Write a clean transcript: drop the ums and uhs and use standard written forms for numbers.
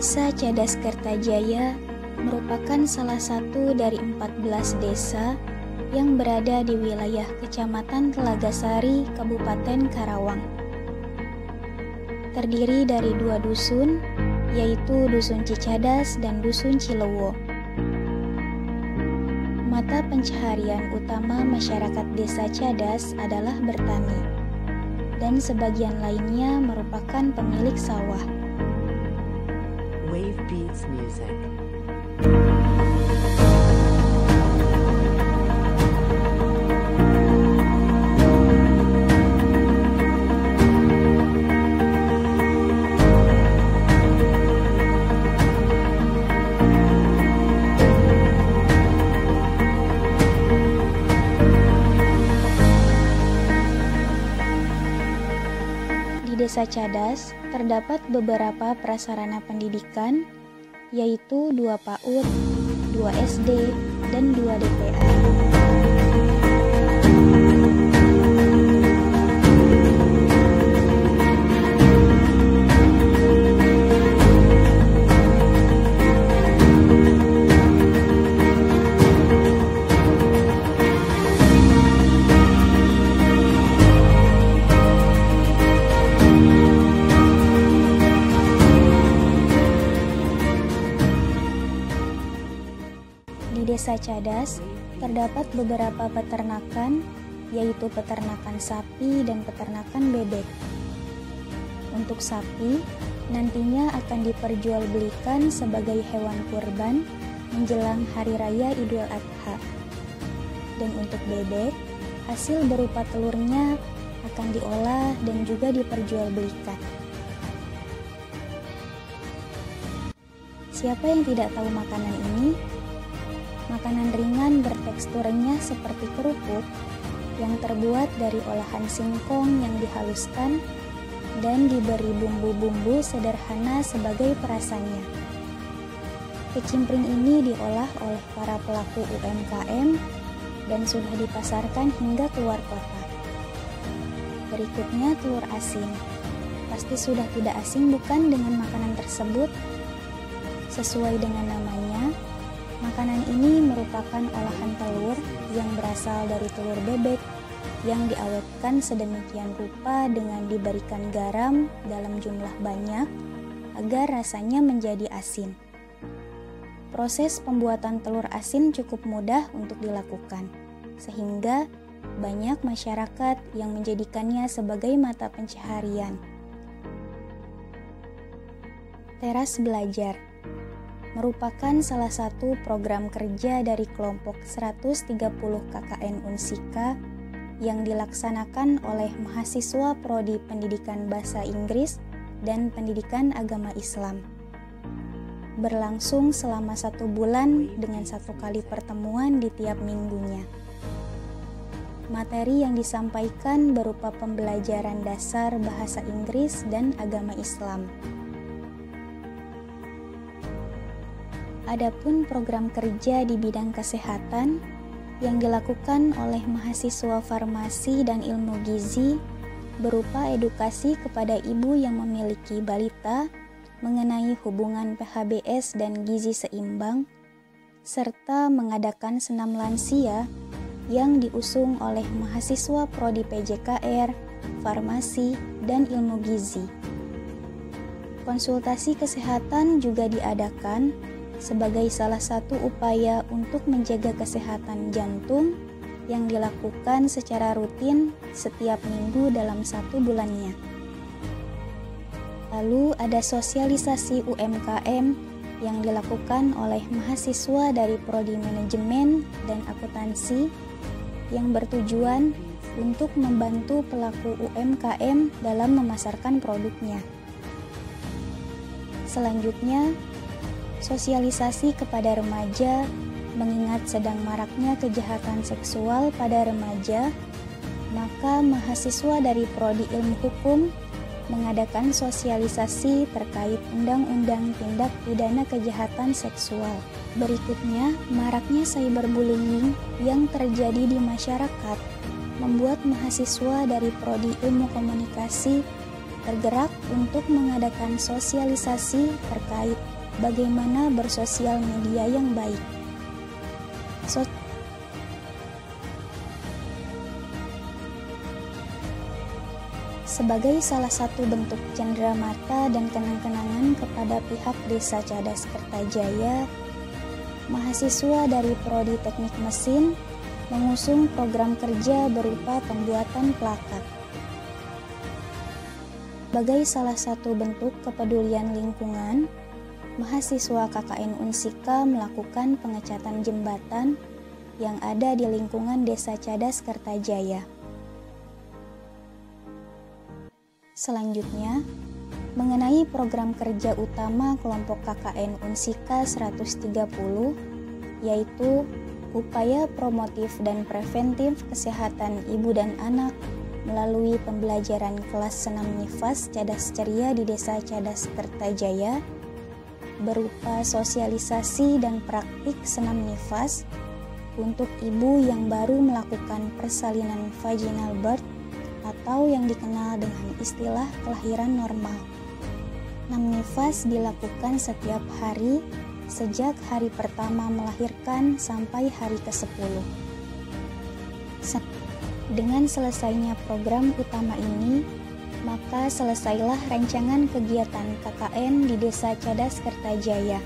Desa Cadas Kertajaya merupakan salah satu dari 14 desa yang berada di wilayah Kecamatan Telagasari, Kabupaten Karawang. Terdiri dari 2 dusun, yaitu Dusun Cicadas dan Dusun Cilewo. Mata pencaharian utama masyarakat Desa Cadas adalah bertani, dan sebagian lainnya merupakan pemilik sawah. Wave Beats Music. Di Desa Cadas terdapat beberapa prasarana pendidikan, yaitu 2 PAUD, 2 SD, dan 2 DPA. Di Desa Cadas terdapat beberapa peternakan, yaitu peternakan sapi dan peternakan bebek. Untuk sapi, nantinya akan diperjualbelikan sebagai hewan kurban menjelang Hari Raya Idul Adha. Dan untuk bebek, hasil berupa telurnya akan diolah dan juga diperjualbelikan. Siapa yang tidak tahu makanan ini? Makanan ringan berteksturnya seperti kerupuk yang terbuat dari olahan singkong yang dihaluskan dan diberi bumbu-bumbu sederhana sebagai perasannya. Kecimpring ini diolah oleh para pelaku UMKM dan sudah dipasarkan hingga keluar kota. Berikutnya telur asin. Pasti sudah tidak asing bukan dengan makanan tersebut? Sesuai dengan namanya, makanan ini merupakan olahan telur yang berasal dari telur bebek yang diawetkan sedemikian rupa dengan diberikan garam dalam jumlah banyak agar rasanya menjadi asin. Proses pembuatan telur asin cukup mudah untuk dilakukan, sehingga banyak masyarakat yang menjadikannya sebagai mata pencaharian. Teras Belajar merupakan salah satu program kerja dari kelompok 130 KKN Unsika yang dilaksanakan oleh mahasiswa Prodi Pendidikan Bahasa Inggris dan Pendidikan Agama Islam. Berlangsung selama 1 bulan dengan 1 kali pertemuan di tiap minggunya. Materi yang disampaikan berupa pembelajaran dasar bahasa Inggris dan agama Islam. Adapun program kerja di bidang kesehatan yang dilakukan oleh mahasiswa farmasi dan ilmu gizi berupa edukasi kepada ibu yang memiliki balita mengenai hubungan PHBS dan gizi seimbang, serta mengadakan senam lansia yang diusung oleh mahasiswa Prodi PJKR, Farmasi, dan Ilmu Gizi. Konsultasi kesehatan juga diadakan sebagai salah satu upaya untuk menjaga kesehatan jantung yang dilakukan secara rutin setiap minggu dalam 1 bulannya. Lalu ada sosialisasi UMKM yang dilakukan oleh mahasiswa dari Prodi Manajemen dan Akuntansi yang bertujuan untuk membantu pelaku UMKM dalam memasarkan produknya. Selanjutnya, sosialisasi kepada remaja, mengingat sedang maraknya kejahatan seksual pada remaja, maka mahasiswa dari Prodi Ilmu Hukum mengadakan sosialisasi terkait Undang-Undang Tindak Pidana Kejahatan Seksual. Berikutnya, maraknya cyberbullying yang terjadi di masyarakat membuat mahasiswa dari Prodi Ilmu Komunikasi tergerak untuk mengadakan sosialisasi terkait bagaimana bersosial media yang baik. Sebagai salah satu bentuk cenderamata dan kenang-kenangan kepada pihak Desa Cadas Kertajaya, mahasiswa dari Prodi Teknik Mesin mengusung program kerja berupa pembuatan plakat. Sebagai salah satu bentuk kepedulian lingkungan, mahasiswa KKN Unsika melakukan pengecatan jembatan yang ada di lingkungan Desa Cadas Kertajaya. Selanjutnya, mengenai program kerja utama kelompok KKN Unsika 130, yaitu upaya promotif dan preventif kesehatan ibu dan anak melalui pembelajaran kelas senam nifas Cadas Ceria di Desa Cadas Kertajaya, berupa sosialisasi dan praktik senam nifas untuk ibu yang baru melakukan persalinan vaginal birth atau yang dikenal dengan istilah kelahiran normal. Senam nifas dilakukan setiap hari sejak hari pertama melahirkan sampai hari ke-10. Dengan selesainya program utama ini, maka selesailah rancangan kegiatan KKN di Desa Cadas Kertajaya.